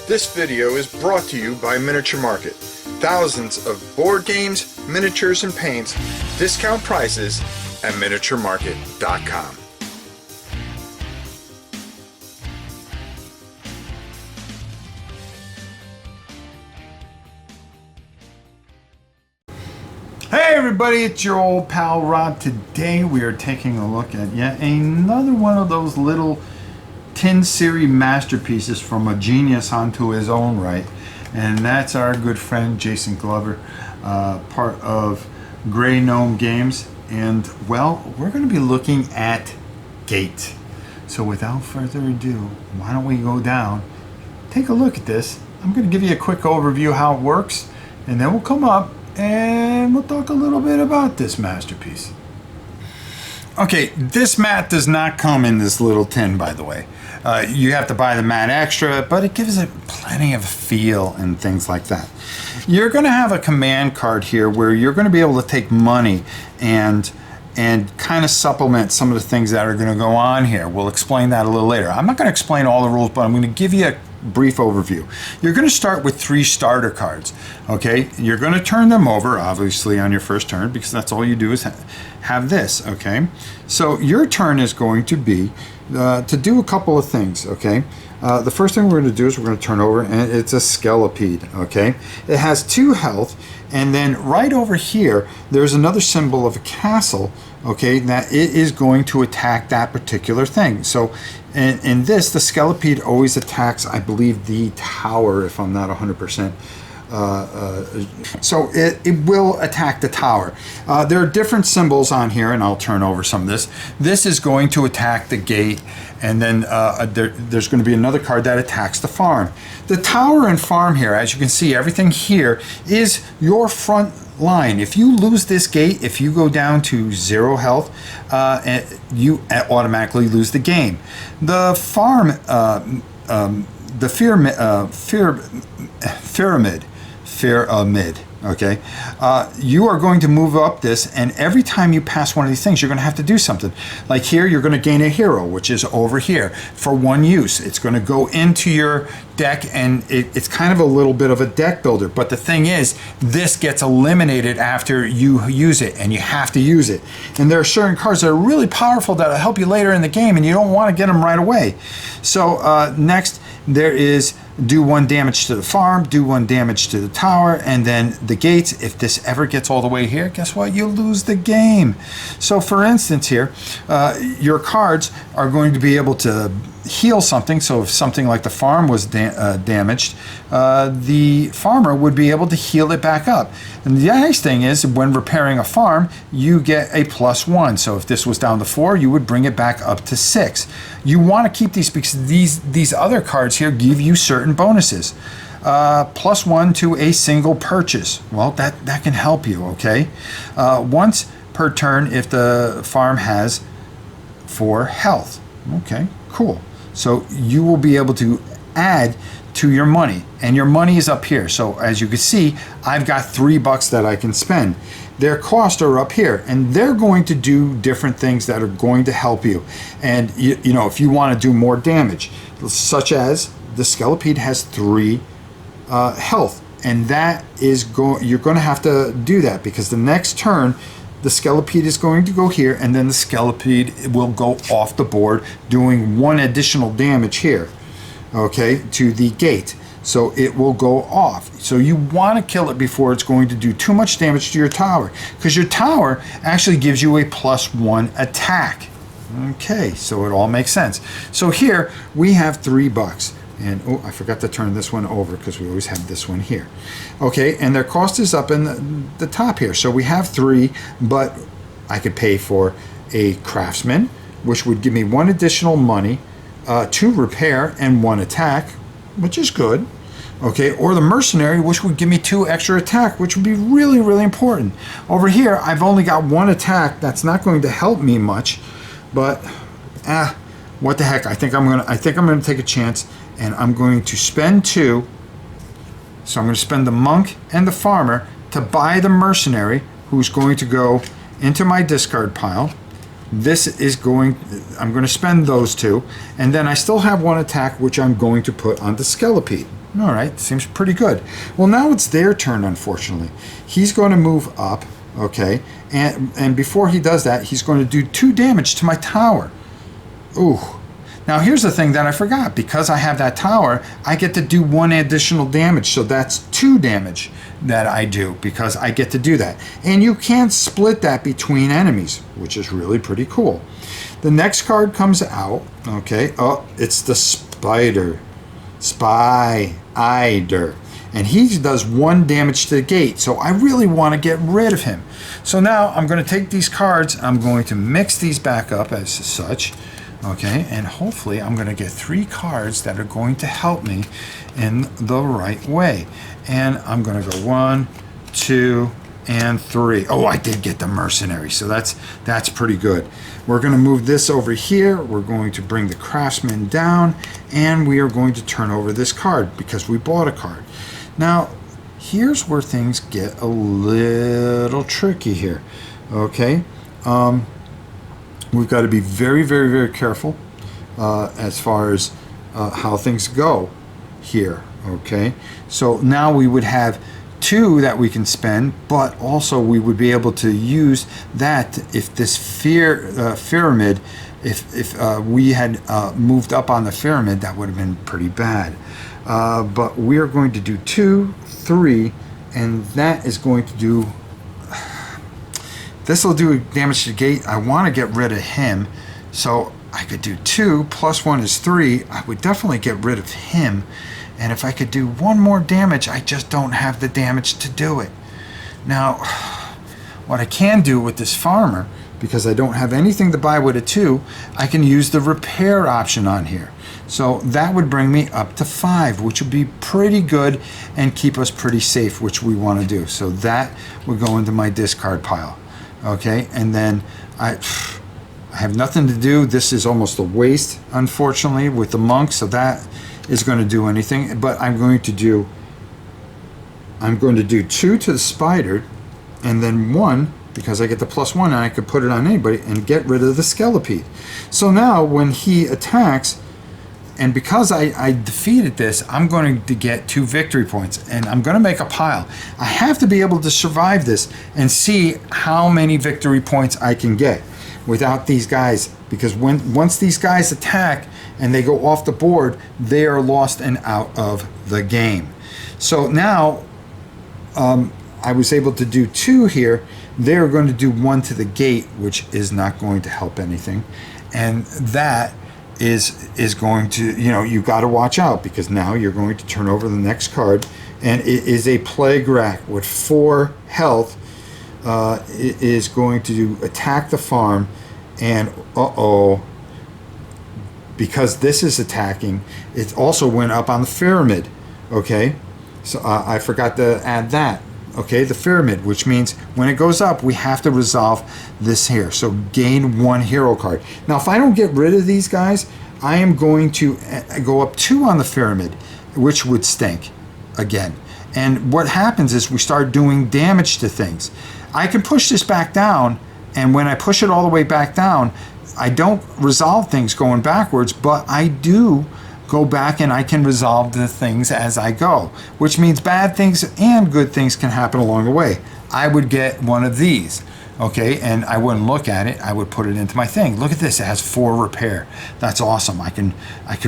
This video is brought to you by Miniature Market. Thousands of board games, miniatures, and paints, discount prices at miniaturemarket.com. Hey everybody, it's your old pal Rob. Today we are taking a look at yet another one of those little tin series masterpieces from a genius onto his own right, and that's our good friend Jason Glover, part of Grey Gnome Games. And well, we're going to be looking at Gate. So without further ado, why don't we go down, take a look at this. I'm going to give you a quick overview how it works, and then we'll come up and we'll talk a little bit about this masterpiece. Okay, this mat does not come in this little tin, by the way. You have to buy the mat extra, but it gives it plenty of feel and things like that. You're going to have a command card here where you're going to be able to take money and kind of supplement some of the things that are going to go on here. We'll explain that a little later. I'm not going to explain all the rules, but I'm going to give you a brief overview. You're going to start with 3 starter cards. Okay, you're going to turn them over, obviously, on your first turn, because that's all you do is have this. Okay, so your turn is going to be to do a couple of things. Okay, the first thing we're going to do is we're going to turn over, and it's a Skelepede. Okay, it has 2 health, and then right over here there's another symbol of a castle. Okay, that it is going to attack that particular thing. So in this, the Skelepede always attacks, I believe, the tower, if I'm not 100%. So it will attack the tower. There are different symbols on here, and I'll turn over some of this. This is going to attack the gate, and then there's going to be another card that attacks the farm. The tower and farm here, as you can see, everything here is your front line. If you lose this gate, if you go down to 0 health, you automatically lose the game. The farm, the pyramid, okay, you are going to move up this, and every time you pass one of these things, you're going to have to do something. Like here, you're going to gain a hero, which is over here for 1 use. It's going to go into your deck, and it's kind of a little bit of a deck builder. But the thing is, this gets eliminated after you use it, and you have to use it. And there are certain cards that are really powerful that will help you later in the game, and you don't want to get them right away. So next, there is do 1 damage to the farm, do 1 damage to the tower, and then the gates. If this ever gets all the way here, guess what? You lose the game. So for instance here, your cards are going to be able to heal something. So if something like the farm was damaged, the farmer would be able to heal it back up. And the nice thing is, when repairing a farm, you get a +1. So if this was down to 4, you would bring it back up to 6. You want to keep these because these other cards here give you certain bonuses. +1 to a single purchase. Well, that can help you. Okay, once per turn if the farm has 4 health. Okay, cool. So you will be able to add to your money, and your money is up here. So as you can see, I've got $3 that I can spend. Their costs are up here, and they're going to do different things that are going to help you. And you know, if you want to do more damage, such as the Skelepede has 3 health, and that is you're going to have to do that, because the next turn the Skelepede is going to go here, and then the Skelepede will go off the board, doing 1 additional damage here, okay, to the gate. So it will go off. So you want to kill it before it's going to do too much damage to your tower, because your tower actually gives you a +1 attack. Okay, so it all makes sense. So here we have $3. And oh, I forgot to turn this one over because we always have this one here. Okay, and their cost is up in the top here. So we have 3, but I could pay for a craftsman, which would give me 1 additional money, 2 repair, and 1 attack, which is good. Okay, or the mercenary, which would give me 2 extra attack, which would be really, really important. Over here, I've only got 1 attack. That's not going to help me much, but what the heck? I think I'm gonna take a chance. And I'm going to spend 2. So I'm going to spend the monk and the farmer to buy the mercenary, who's going to go into my discard pile. I'm going to spend those 2. And then I still have 1 attack, which I'm going to put on the Skelepede. All right, seems pretty good. Well, now it's their turn, unfortunately. He's going to move up, okay? And before he does that, he's going to do 2 damage to my tower. Ooh. Now, here's the thing that I forgot. Because I have that tower, I get to do 1 additional damage. So that's 2 damage that I do because I get to do that. And you can split that between enemies, which is really pretty cool. The next card comes out, okay? Oh, it's the Spider. Spider. And he does 1 damage to the gate. So I really want to get rid of him. So now I'm going to take these cards. I'm going to mix these back up as such. Okay, and hopefully I'm going to get 3 cards that are going to help me in the right way. And I'm going to go 1, 2, and 3. Oh, I did get the mercenary, so that's pretty good. We're going to move this over here. We're going to bring the craftsman down, and we are going to turn over this card because we bought a card. Now, here's where things get a little tricky here. Okay. We've got to be very, very, very careful as far as how things go here, okay? So now we would have 2 that we can spend, but also we would be able to use that if this pyramid, if we had moved up on the pyramid, that would have been pretty bad. But we are going to do 2, 3, and that is going to do... This will do damage to the gate. I want to get rid of him. So I could do 2 plus 1 is 3. I would definitely get rid of him. And if I could do 1 more damage, I just don't have the damage to do it. Now, what I can do with this farmer, because I don't have anything to buy with a 2, I can use the repair option on here. So that would bring me up to 5, which would be pretty good and keep us pretty safe, which we want to do. So that would go into my discard pile. Okay, and then I have nothing to do. This is almost a waste, unfortunately, with the monk, so that is going to do anything. But I'm going to do 2 to the spider, and then 1, because I get the +1, and I could put it on anybody, and get rid of the skelepede. So now, when he attacks, and because I defeated this, I'm going to get 2 victory points, and I'm going to make a pile. I have to be able to survive this and see how many victory points I can get without these guys, because once these guys attack and they go off the board, they are lost and out of the game. So now I was able to do 2 here. They're going to do 1 to the gate, which is not going to help anything, and that is going to, you got to watch out, because now you're going to turn over the next card, and it is a plague rack with 4 health. It is going to attack the farm, and because this is attacking, it also went up on the pyramid. Okay, so I forgot to add that. Okay, the pyramid, which means when it goes up, we have to resolve this here. So gain 1 hero card. Now, if I don't get rid of these guys, I am going to go up 2 on the pyramid, which would stink again. And what happens is we start doing damage to things. I can push this back down, and when I push it all the way back down, I don't resolve things going backwards, but I do go back and I can resolve the things as I go, which means bad things and good things can happen along the way. I would get one of these, okay, and I wouldn't look at it. I would put it into my thing. Look at this, it has 4 repair. That's awesome. I can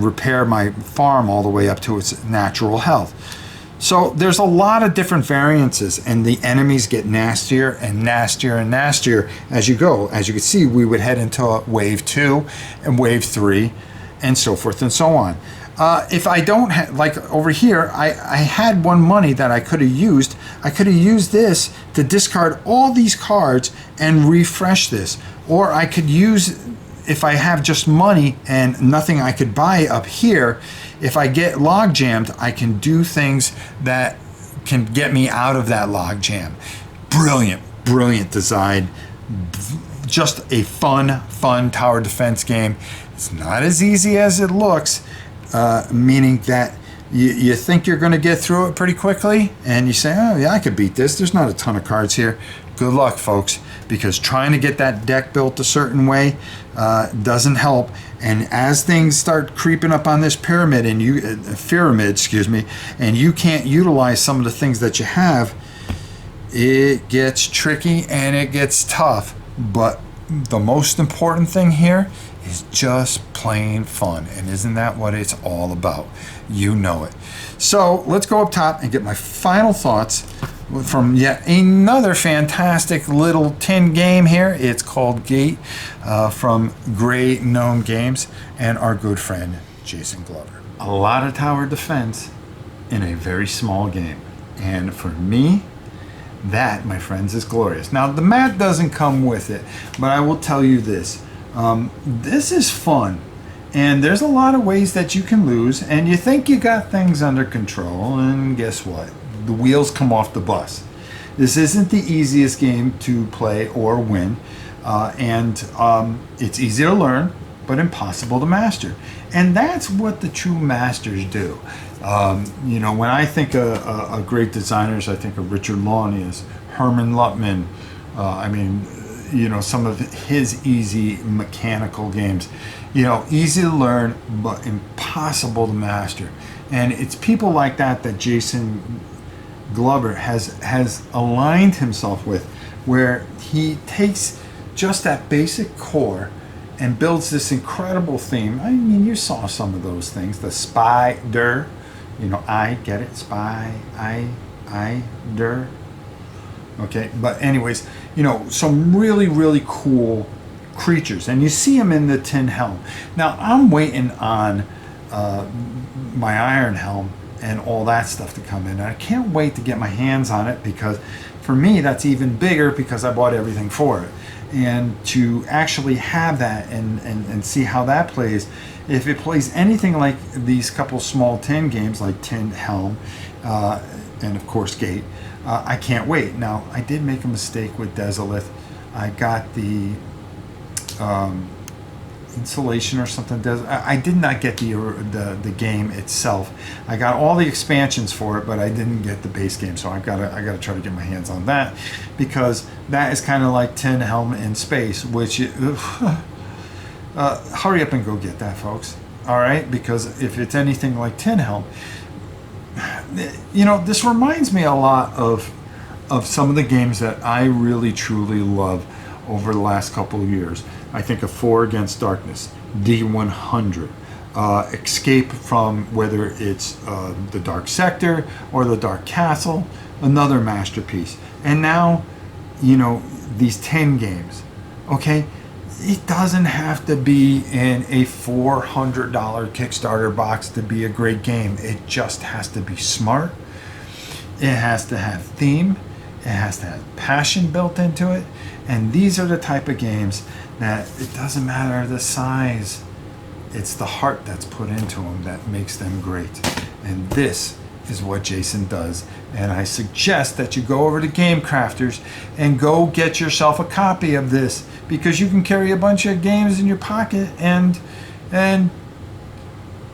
repair my farm all the way up to its natural health. So there's a lot of different variances, and the enemies get nastier and nastier and nastier as you go. As you can see, we would head into wave 2 and wave 3 and so forth and so on. If I don't have, like over here, I had 1 money that I could have used. I could have used this to discard all these cards and refresh this. Or I could use, if I have just money and nothing I could buy up here, if I get log jammed, I can do things that can get me out of that log jam. Brilliant, brilliant design. Just a fun tower defense game. It's not as easy as it looks, meaning that you think you're going to get through it pretty quickly, and you say, oh yeah, I could beat this. There's not a ton of cards here. Good luck, folks, because trying to get that deck built a certain way doesn't help. And as things start creeping up on this pyramid, and and you can't utilize some of the things that you have, it gets tricky and it gets tough. But the most important thing here is just plain fun. And isn't that what it's all about? You know it. So let's go up top and get my final thoughts from yet another fantastic little tin game here. It's called Gate from Grey Gnome Games and our good friend Jason Glover. A lot of tower defense in a very small game. And for me, that, my friends, is glorious. Now, the mat doesn't come with it, but I will tell you this. This is fun. And there's a lot of ways that you can lose, and you think you got things under control, and guess what? The wheels come off the bus. This isn't the easiest game to play or win, and it's easy to learn, but impossible to master. And that's what the true masters do. You know, when I think of great designers, I think of Richard Launius, Herman Luttman. I mean, you know, some of his easy mechanical games. You know, easy to learn, but impossible to master. And it's people like that that Jason Glover has aligned himself with, where he takes just that basic core and builds this incredible theme. I mean, you saw some of those things. The spider, you know, I get it, spy, der. Okay, but anyways, you know, some really, really cool creatures, and you see them in the tin helm. Now I'm waiting on my iron helm and all that stuff to come in. And I can't wait to get my hands on it, because for me that's even bigger, because I bought everything for it. And to actually have that and see how that plays, if it plays anything like these couple small tin games like Tin Helm and of course Gate, I can't wait. Now I did make a mistake with Desolith. I got the insulation or something. I did not get the game itself. I got all the expansions for it, but I didn't get the base game. So I gotta try to get my hands on that, because that is kind of like Tin Helm in space. Which hurry up and go get that, folks. All right, because if it's anything like Tin Helm, you know, this reminds me a lot of some of the games that I really truly love over the last couple of years. I think of 4 Against Darkness, D100, Escape from, whether it's the Dark Sector or the Dark Castle, another masterpiece. And now, you know, these 10 games, okay? It doesn't have to be in a $400 Kickstarter box to be a great game. It just has to be smart. It has to have theme. It has to have passion built into it. And these are the type of games that it doesn't matter the size. It's the heart that's put into them that makes them great. And this is what Jason does. And I suggest that you go over to Game Crafters and go get yourself a copy of this, because you can carry a bunch of games in your pocket and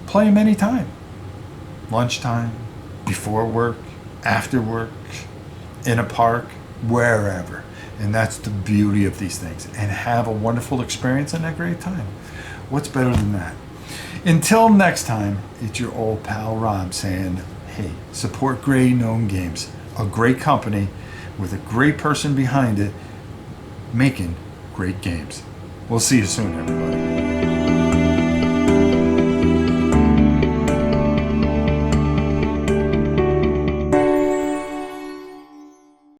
play them anytime. Lunchtime, before work, after work, in a park, wherever. And that's the beauty of these things. And have a wonderful experience and a great time. What's better than that? Until next time, it's your old pal Rob saying, hey, support Grey Gnome Games, a great company with a great person behind it making great games. We'll see you soon, everybody.